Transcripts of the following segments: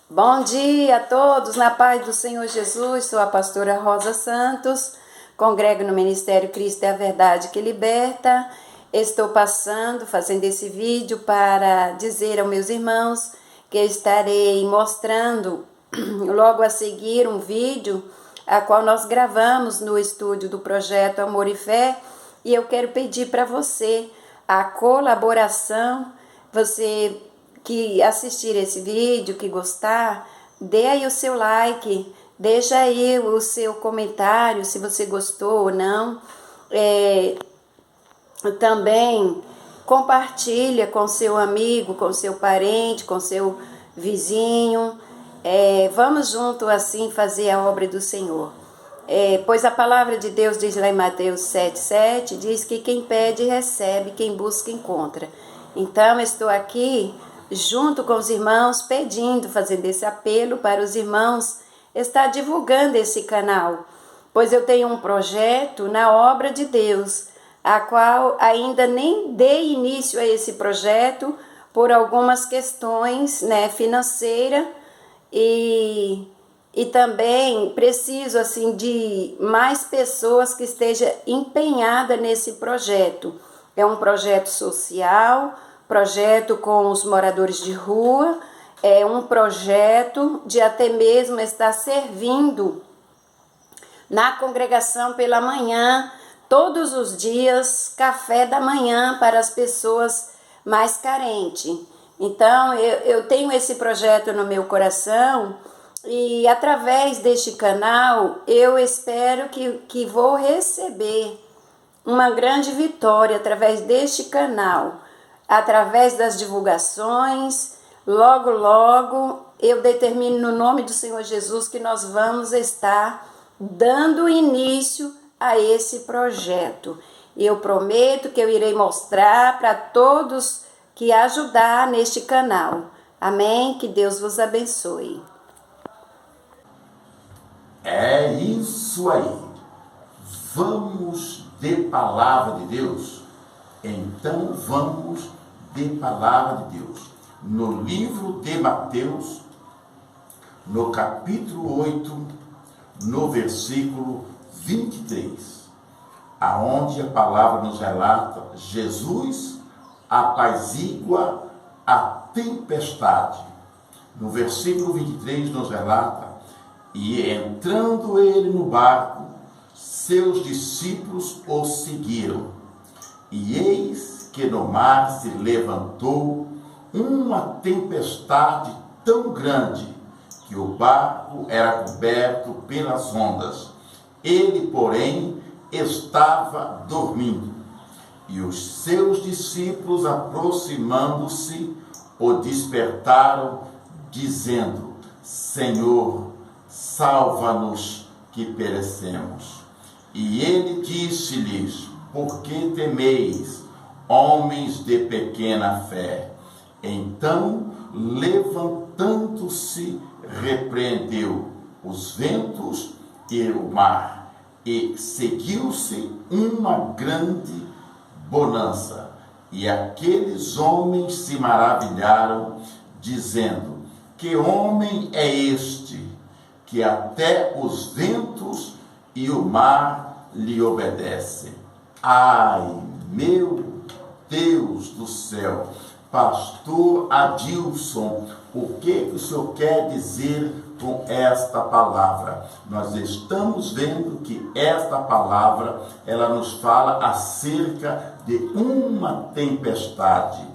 Bom dia a todos, na paz do Senhor Jesus. Sou a pastora Rosa Santos, congrego no Ministério Cristo é a Verdade que Liberta. Estou fazendo esse vídeo para dizer aos meus irmãos que eu estarei mostrando logo a seguir um vídeo a qual nós gravamos no estúdio do Projeto Amor e Fé, e eu quero pedir para você a colaboração. Você que assistir esse vídeo, que gostar, dê aí o seu like, deixa aí o seu comentário se você gostou ou não. Também compartilha com seu amigo, com seu parente, com seu vizinho. Vamos junto assim fazer a obra do Senhor. Pois a palavra de Deus diz lá em Mateus 7,7, diz que quem pede recebe, quem busca encontra. Então estou aqui junto com os irmãos pedindo, fazendo esse apelo para os irmãos estar divulgando esse canal, pois eu tenho um projeto na obra de Deus, a qual ainda nem dei início a esse projeto por algumas questões, financeiras, e também preciso assim de mais pessoas que estejam empenhadas nesse projeto. É um projeto social, projeto com os moradores de rua, é um projeto de até mesmo estar servindo na congregação pela manhã, todos os dias, café da manhã para as pessoas mais carentes. Então, eu tenho esse projeto no meu coração e através deste canal eu espero que vou receber uma grande vitória através deste canal. Através das divulgações, logo eu determino no nome do Senhor Jesus que nós vamos estar dando início a esse projeto. Eu prometo que eu irei mostrar para todos que ajudar neste canal. Amém? Que Deus vos abençoe. É isso aí. Vamos de palavra de Deus? Então vamos de palavra de Deus. No livro de Mateus, no capítulo 8, no versículo 23, aonde a palavra nos relata: Jesus apazigua a tempestade. No versículo 23 nos relata: e entrando ele no barco, seus discípulos o seguiram. E eis que no mar se levantou uma tempestade tão grande que o barco era coberto pelas ondas. Ele, porém, estava dormindo. E os seus discípulos, aproximando-se, o despertaram, dizendo: Senhor, salva-nos, que perecemos. E ele disse-lhes: por que temeis, homens de pequena fé? Então, levantando-se, repreendeu os ventos e o mar, e seguiu-se uma grande bonança. E aqueles homens se maravilharam, dizendo: que homem é este, que até os ventos e o mar lhe obedecem? Ai, meu Deus do céu! Pastor Adilson, o que o senhor quer dizer com esta palavra? Nós estamos vendo que esta palavra, ela nos fala acerca de uma tempestade.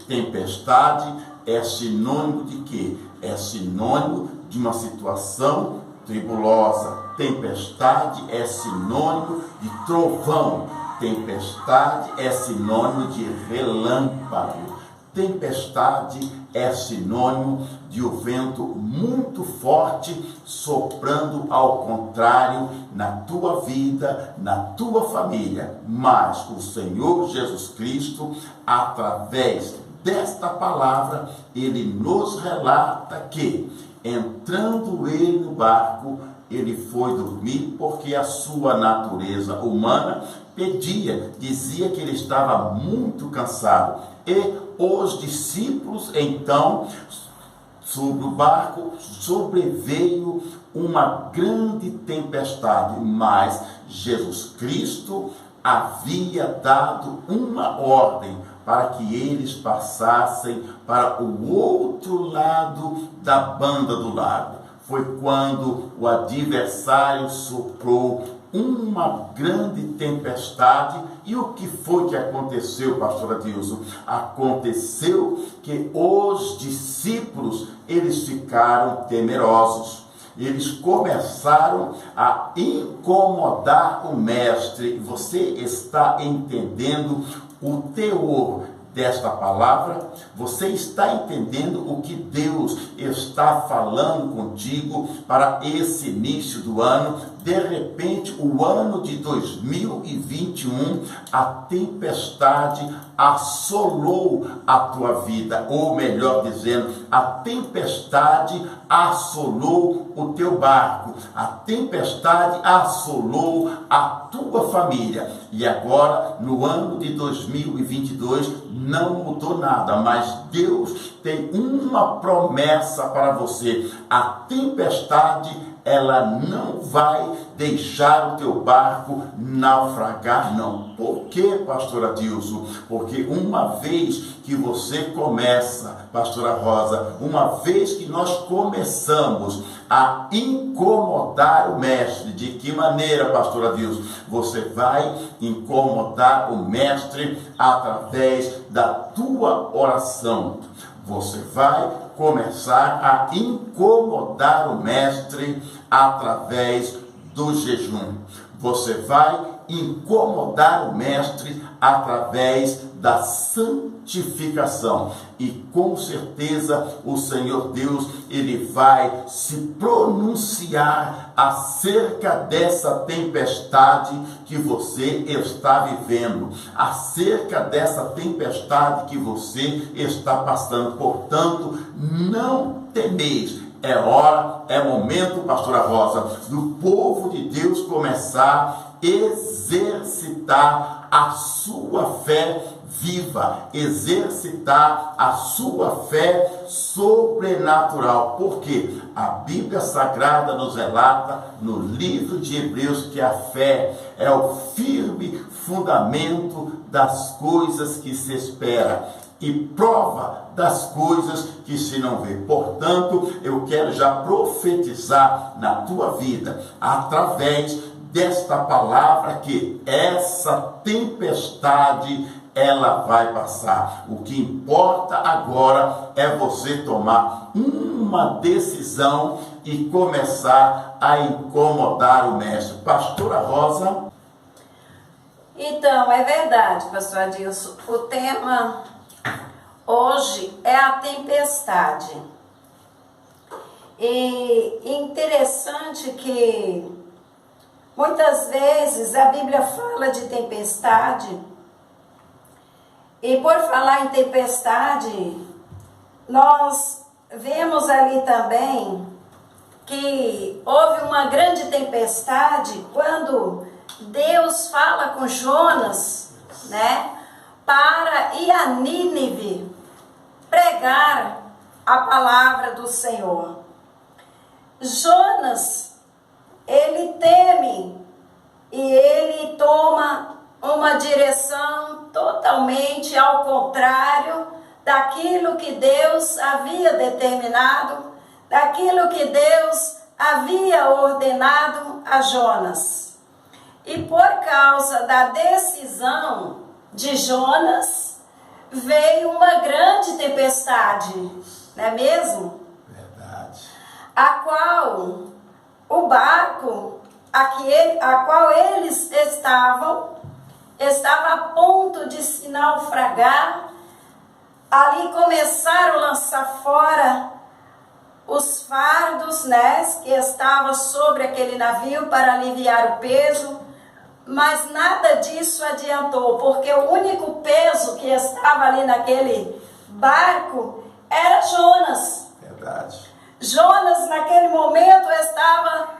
Tempestade é sinônimo de quê? É sinônimo de uma situação tribulosa. Tempestade é sinônimo de trovão. Tempestade é sinônimo de relâmpago. Tempestade é sinônimo de um vento muito forte soprando ao contrário na tua vida, na tua família. Mas o Senhor Jesus Cristo, através desta palavra, ele nos relata que, entrando ele no barco, ele foi dormir, porque a sua natureza humana dizia que ele estava muito cansado. E os discípulos então sobre o barco sobreveio uma grande tempestade, mas Jesus Cristo havia dado uma ordem para que eles passassem para o outro lado da banda do lago. Foi quando o adversário soprou uma grande tempestade. E o que foi que aconteceu, pastor Adilson? Aconteceu que os discípulos, eles ficaram temerosos. Eles começaram a incomodar o mestre. Você está entendendo o teor desta palavra? Você está entendendo o que Deus está falando contigo para esse início do ano? De repente, o ano de 2021, a tempestade assolou a tua vida, ou melhor dizendo, a tempestade assolou o teu barco, a tempestade assolou a tua família. E agora, no ano de 2022, não mudou nada, mas Deus tem uma promessa para você. A tempestade, ela não vai deixar o teu barco naufragar, não. Por quê, pastora Adilson? Porque uma vez que você começa, pastora Rosa, uma vez que nós começamos a incomodar o mestre, de que maneira, pastora Adilson? Você vai incomodar o mestre através da tua oração. Você vai começar a incomodar o mestre através do jejum. Você vai incomodar o mestre através da santificação. E com certeza o Senhor Deus, ele vai se pronunciar acerca dessa tempestade que você está vivendo, acerca dessa tempestade que você está passando. Portanto, não temeis. É hora, é momento, pastora Rosa, do povo de Deus começar a exercitar a sua fé viva, exercitar a sua fé sobrenatural. Porque a Bíblia Sagrada nos relata no livro de Hebreus que a fé é o firme fundamento das coisas que se espera e prova das coisas que se não vê. Portanto, eu quero já profetizar na tua vida, através desta palavra, que essa tempestade, ela vai passar. O que importa agora é você tomar uma decisão e começar a incomodar o mestre. Pastora Rosa. Então, é verdade, pastor Adilson. O tema hoje é a tempestade. E interessante que muitas vezes a Bíblia fala de tempestade, e por falar em tempestade, nós vemos ali também que houve uma grande tempestade quando Deus fala com Jonas, né, para ir a Nínive pregar a palavra do Senhor. Jonas, ele teme e ele toma uma direção totalmente ao contrário daquilo que Deus havia determinado, daquilo que Deus havia ordenado a Jonas. E por causa da decisão de Jonas, veio uma grande tempestade, não é mesmo? Verdade. A qual o barco, a qual eles estava a ponto de se naufragar. Ali começaram a lançar fora os fardos, né, que estavam sobre aquele navio para aliviar o peso, mas nada disso adiantou, porque o único peso que estava ali naquele barco era Jonas. Verdade. Jonas, naquele momento, estava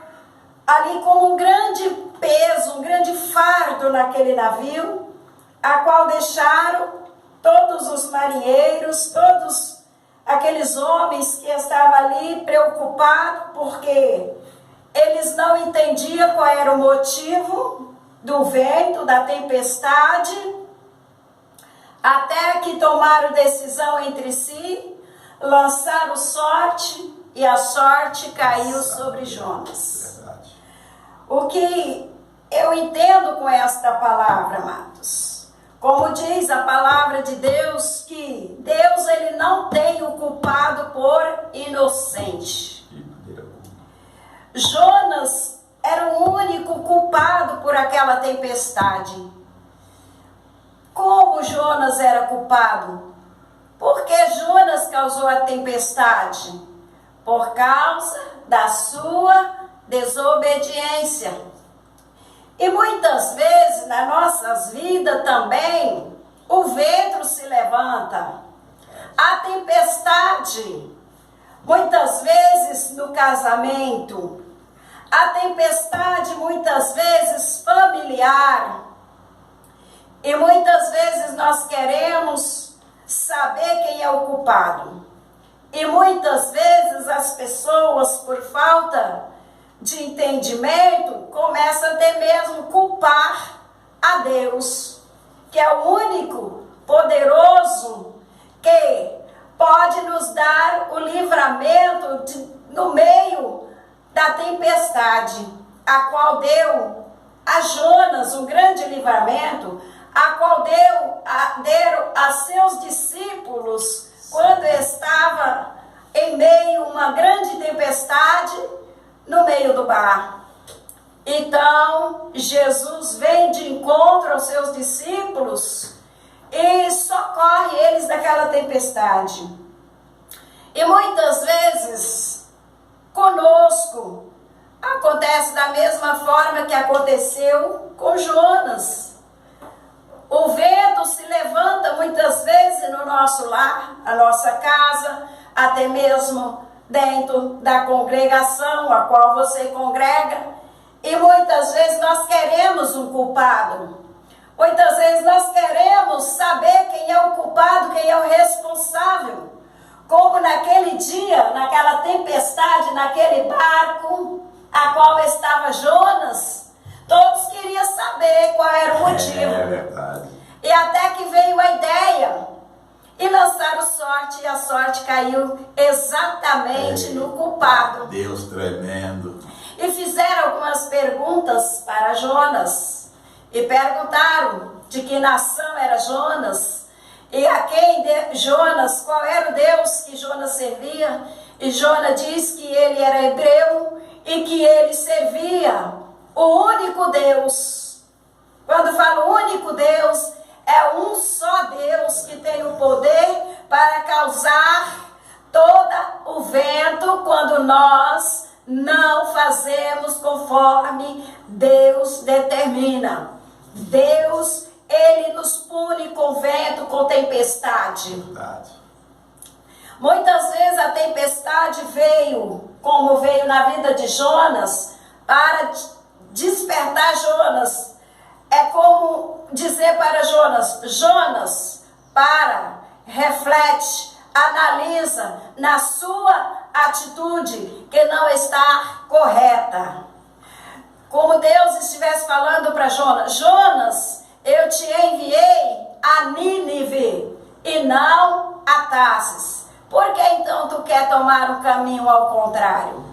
ali como um grande peso, um grande fardo naquele navio, a qual deixaram todos os marinheiros, todos aqueles homens que estavam ali preocupados porque eles não entendiam qual era o motivo do vento, da tempestade, até que tomaram decisão entre si, lançaram sorte e a sorte caiu sobre Jonas. O que eu entendo com esta palavra, amados? Como diz a palavra de Deus, que Deus ele não tem o culpado por inocente. Jonas era o único culpado por aquela tempestade. Como Jonas era culpado? Porque Jonas causou a tempestade? Por causa da sua desobediência. E muitas vezes nas nossas vidas também o vento se levanta, a tempestade, muitas vezes no casamento, a tempestade muitas vezes familiar, e muitas vezes nós queremos saber quem é o culpado, e muitas vezes as pessoas, por falta de entendimento, começa até mesmo culpar a Deus, que é o único poderoso que pode nos dar o livramento no meio da tempestade, a qual deu a Jonas um grande livramento, a qual deram a seus discípulos quando estava em meio a uma grande tempestade no meio do mar. Então, Jesus vem de encontro aos seus discípulos e socorre eles daquela tempestade. E muitas vezes, conosco, acontece da mesma forma que aconteceu com Jonas. O vento se levanta muitas vezes no nosso lar, na nossa casa, até mesmo dentro da congregação a qual você congrega, e muitas vezes nós queremos um culpado, muitas vezes nós queremos saber quem é o culpado, quem é o responsável, como naquele dia, naquela tempestade, naquele barco a qual estava Jonas, todos queriam saber qual era o motivo. É verdade. E até que veio a ideia, e lançaram sorte, e a sorte caiu exatamente no culpado. Deus tremendo. E fizeram algumas perguntas para Jonas. E perguntaram de que nação era Jonas. E a quem Jonas, qual era o Deus que Jonas servia. E Jonas diz que ele era hebreu e que ele servia o único Deus. Quando falo único Deus, é um só Deus que tem o poder para causar todo o vento quando nós não fazemos conforme Deus determina. Deus, ele nos pune com vento, com tempestade. Verdade. Muitas vezes a tempestade veio, como veio na vida de Jonas, para despertar Jonas. É como dizer para Jonas, Jonas, para, reflete, analisa na sua atitude que não está correta. Como Deus estivesse falando para Jonas, Jonas, eu te enviei a Nínive e não a Tarsis. Por que então tu quer tomar um caminho ao contrário?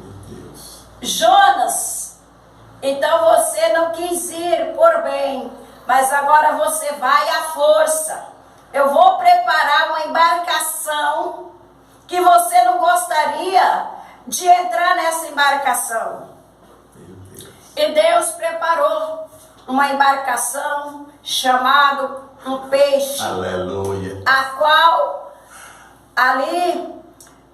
Jonas, então você não quis ir por bem, mas agora você vai à força. Eu vou preparar uma embarcação que você não gostaria de entrar nessa embarcação. E Deus preparou uma embarcação chamada um peixe. Aleluia. A qual ali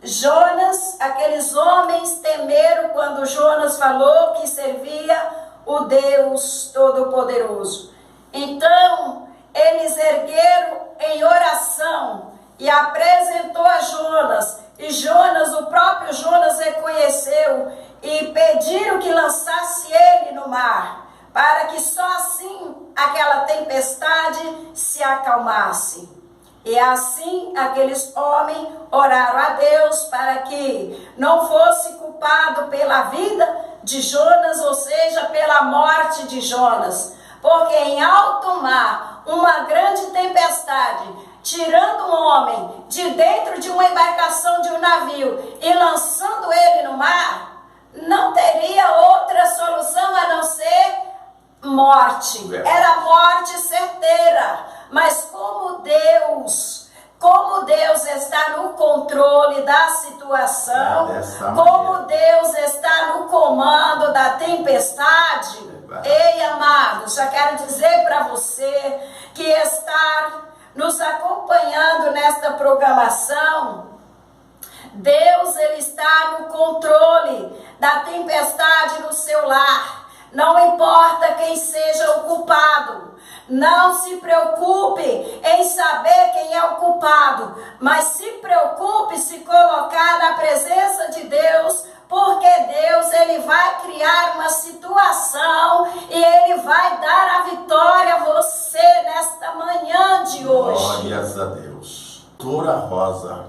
Jonas, aqueles homens temeram quando Jonas falou que servia o Deus Todo-Poderoso. Então, eles ergueram em oração e apresentou a Jonas. E Jonas, o próprio Jonas reconheceu e pediram que lançasse ele no mar, para que só assim aquela tempestade se acalmasse. E assim aqueles homens oraram a Deus para que não fosse culpado pela vida de Jonas, ou seja, pela morte de Jonas. Porque em alto mar, uma grande tempestade, tirando um homem de dentro de uma embarcação de um navio e lançando ele no mar, não teria outra solução a não ser morte. Era morte certeira. Mas como Deus está no controle da situação, como Deus está no comando da tempestade, ei, amados, já quero dizer para você que estar nos acompanhando nesta programação, Deus, ele está no controle da tempestade no seu lar. Não importa quem seja o culpado. Não se preocupe em saber quem é o culpado, mas se preocupe em se colocar na presença de Deus, porque Deus, ele vai criar uma situação e ele vai dar a vitória a você nesta manhã de hoje. Glórias a Deus. Doutora Rosa,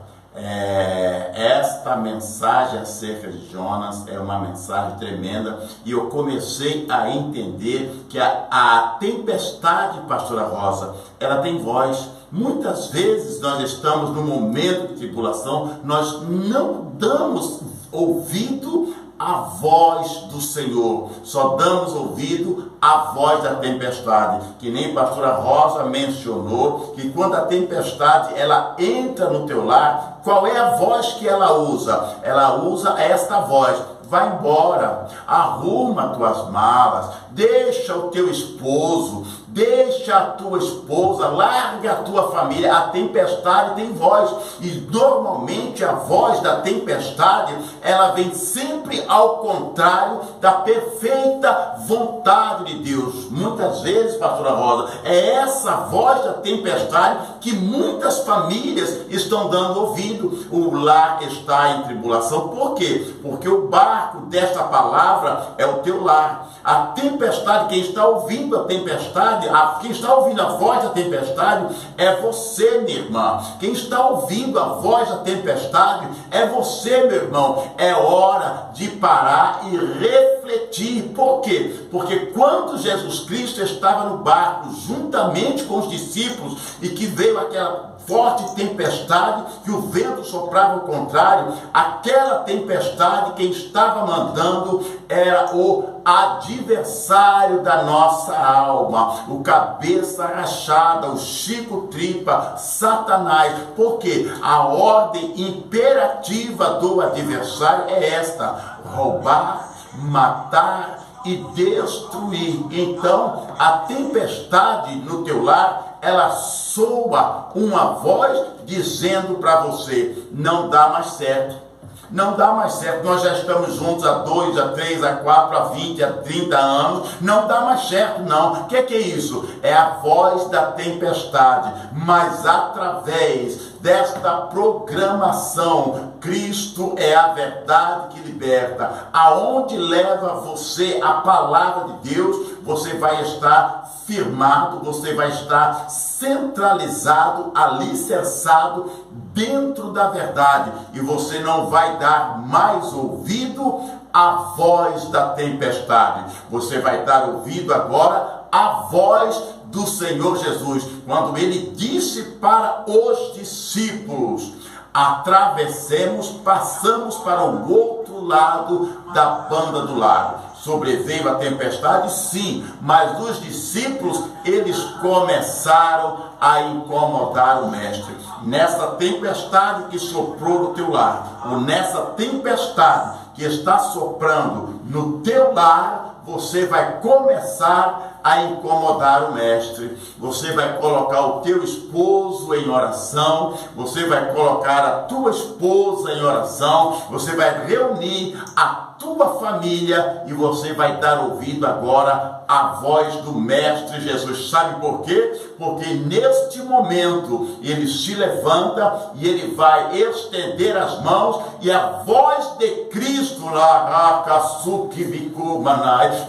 esta mensagem acerca de Jonas é uma mensagem tremenda, e eu comecei a entender que a tempestade, pastora Rosa, ela tem voz. Muitas vezes nós estamos num momento de tribulação, nós não damos ouvido à voz do Senhor, só damos ouvido à voz da tempestade, que nem a pastora Rosa mencionou, que quando a tempestade ela entra no teu lar, qual é a voz que ela usa? Ela usa esta voz: vai embora, arruma tuas malas, deixa o teu esposo, deixa a tua esposa, larga a tua família. A tempestade tem voz, e normalmente a voz da tempestade, ela vem sempre ao contrário da perfeita vontade de Deus. Muitas vezes, pastora Rosa, é essa voz da tempestade que muitas famílias estão dando ouvido. O lar está em tribulação. Por quê? Porque o barco desta palavra é o teu lar. A tempestade, quem está ouvindo a tempestade, quem está ouvindo a voz da tempestade é você, minha irmã. Quem está ouvindo a voz da tempestade é você, meu irmão. É hora de parar e refletir. Por quê? Porque quando Jesus Cristo estava no barco juntamente com os discípulos, e que veio aquela forte tempestade, que o vento soprava ao contrário, aquela tempestade, quem estava mandando era o adversário da nossa alma, o cabeça rachada, o Chico Tripa, Satanás. Porque a ordem imperativa do adversário é esta: roubar, matar e destruir. Então a tempestade no teu lar, ela soa uma voz dizendo para você: não dá mais certo. Não dá mais certo, nós já estamos juntos há 2, há 3, há 4, há 20, há 30 anos, não dá mais certo não. O que é isso? É a voz da tempestade, mas através desta programação, Cristo é a verdade que liberta. Aonde leva você a palavra de Deus, você vai estar firmado, você vai estar centralizado, alicerçado dentro da verdade, e você não vai dar mais ouvido à voz da tempestade. Você vai dar ouvido agora à voz do Senhor Jesus, quando ele disse para os discípulos: atravessemos, passamos para o outro lado da banda do lago. Sobreveio a tempestade, sim, mas os discípulos, eles começaram a incomodar o mestre. Nessa tempestade que soprou no teu lar, ou nessa tempestade que está soprando no teu lar, você vai começar a incomodar o mestre. Você vai colocar o teu esposo em oração, você vai colocar a tua esposa em oração, você vai reunir a tua família e você vai dar ouvido agora à voz do mestre Jesus. Sabe por quê? Porque neste momento ele se levanta e ele vai estender as mãos, e a voz de Cristo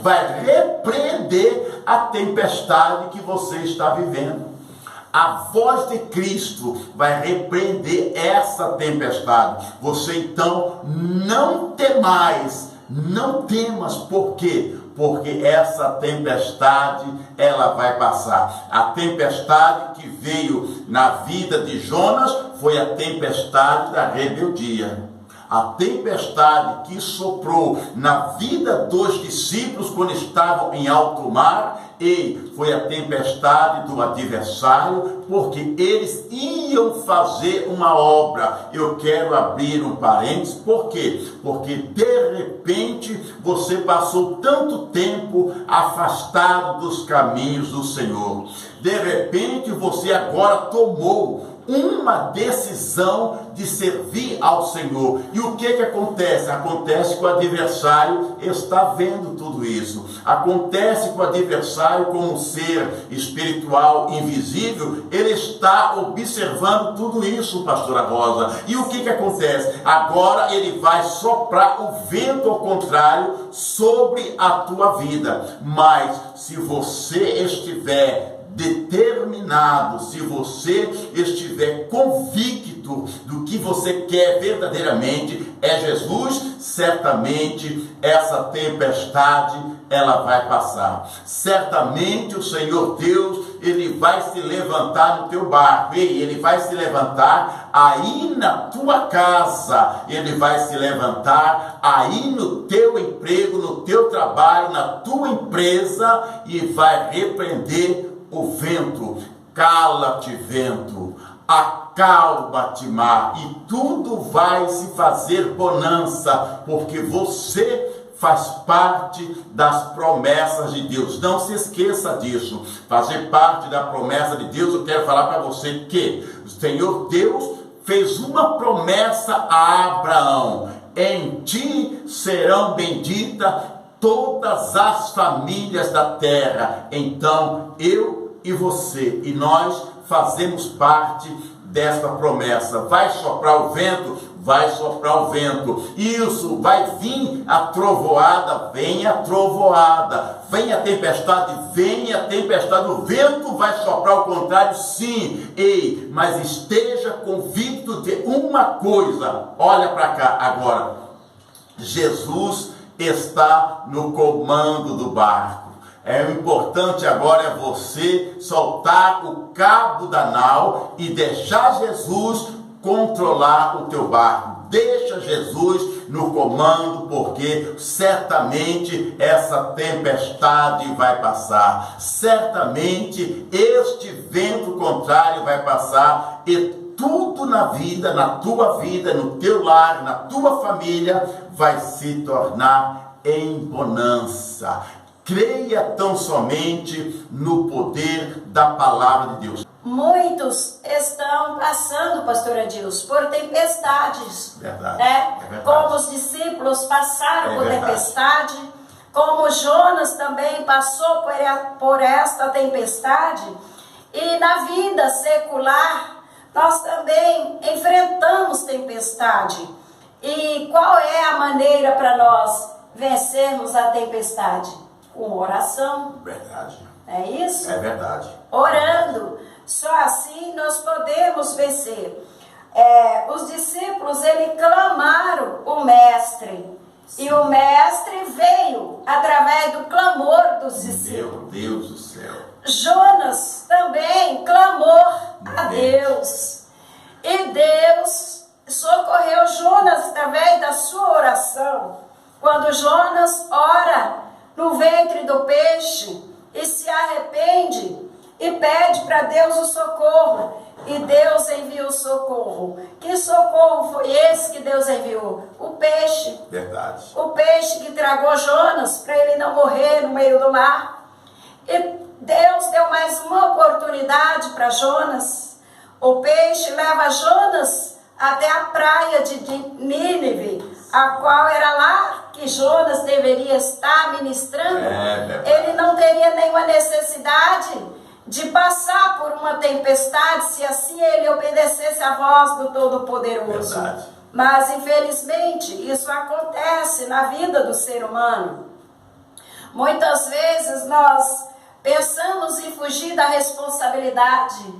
vai repreender a tempestade que você está vivendo. A voz de Cristo vai repreender essa tempestade. Você então não temais, não temas. Por quê? Porque essa tempestade, ela vai passar. A tempestade que veio na vida de Jonas foi a tempestade da rebeldia. A tempestade que soprou na vida dos discípulos quando estavam em alto mar, e foi a tempestade do adversário, porque eles iam fazer uma obra. Eu quero abrir um parênteses, por quê? Porque de repente você passou tanto tempo afastado dos caminhos do Senhor. De repente você agora tomou uma decisão de servir ao Senhor. E o que acontece? Acontece que o adversário está vendo tudo isso. Acontece que o adversário, como um ser espiritual invisível, ele está observando tudo isso, pastora Rosa. E o que acontece? Agora ele vai soprar o vento ao contrário sobre a tua vida. Mas se você estiver determinado, se você estiver convicto do que você quer verdadeiramente é Jesus, certamente essa tempestade ela vai passar. Certamente o Senhor Deus, ele vai se levantar no teu barco. Ei, ele vai se levantar aí na tua casa, ele vai se levantar aí no teu emprego, no teu trabalho, na tua empresa, e vai repreender o vento. Cala-te, vento, acalma-te, mar, e tudo vai se fazer bonança, porque você faz parte das promessas de Deus. Não se esqueça disso. Fazer parte da promessa de Deus, eu quero falar para você que o Senhor Deus fez uma promessa a Abraão: em ti serão benditas todas as famílias da terra. Então eu e você e nós fazemos parte desta promessa. Vai soprar o vento? Vai soprar o vento. Isso, vai vir a trovoada, vem a trovoada. Vem a tempestade, vem a tempestade. O vento vai soprar ao contrário, sim. Ei, mas esteja convicto de uma coisa. Olha para cá agora. Jesus está no comando do barco. O importante agora é você soltar o cabo da nau e deixar Jesus controlar o teu barco. Deixa Jesus no comando, porque certamente essa tempestade vai passar. Certamente este vento contrário vai passar, e tudo na vida, na tua vida, no teu lar, na tua família, vai se tornar em bonança. Creia tão somente no poder da palavra de Deus. Muitos estão passando, pastora Dilson, por tempestades. Verdade, né? É verdade. Como os discípulos passaram por tempestade, como Jonas também passou por esta tempestade. E na vida secular, nós também enfrentamos tempestade. E qual é a maneira para nós vencermos a tempestade? Com oração. Verdade. É isso? É verdade. Orando. Só assim nós podemos vencer. Os discípulos, eles clamaram o mestre. Sim. E o mestre veio através do clamor dos discípulos. Meu Deus do céu. Jonas também clamou a Deus. E Deus socorreu Jonas através da sua oração. Quando Jonas ora no ventre do peixe e se arrepende e pede para Deus o socorro, e Deus envia o socorro. Que socorro foi esse que Deus enviou? O peixe. Verdade. O peixe que tragou Jonas para ele não morrer no meio do mar. E Deus deu mais uma oportunidade para Jonas. O peixe leva Jonas até a praia de Nínive, a qual era lá que Jonas deveria estar ministrando. Ele não teria nenhuma necessidade de passar por uma tempestade, se assim ele obedecesse à voz do Todo-Poderoso. Mas, infelizmente, isso acontece na vida do ser humano. Muitas vezes nós pensamos em fugir da responsabilidade,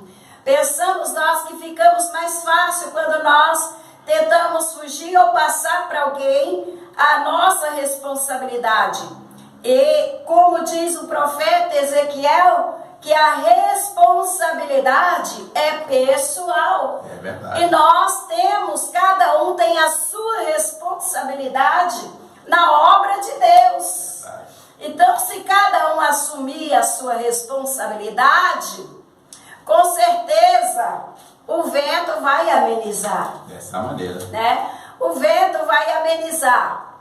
Pensamos nós que ficamos mais fácil quando nós tentamos fugir ou passar para alguém a nossa responsabilidade. E como diz o profeta Ezequiel, que a responsabilidade é pessoal. É verdade. E nós temos, cada um tem a sua responsabilidade na obra de Deus. Verdade. Então, se cada um assumir a sua responsabilidade, com certeza o vento vai amenizar. Dessa maneira. Né? O vento vai amenizar.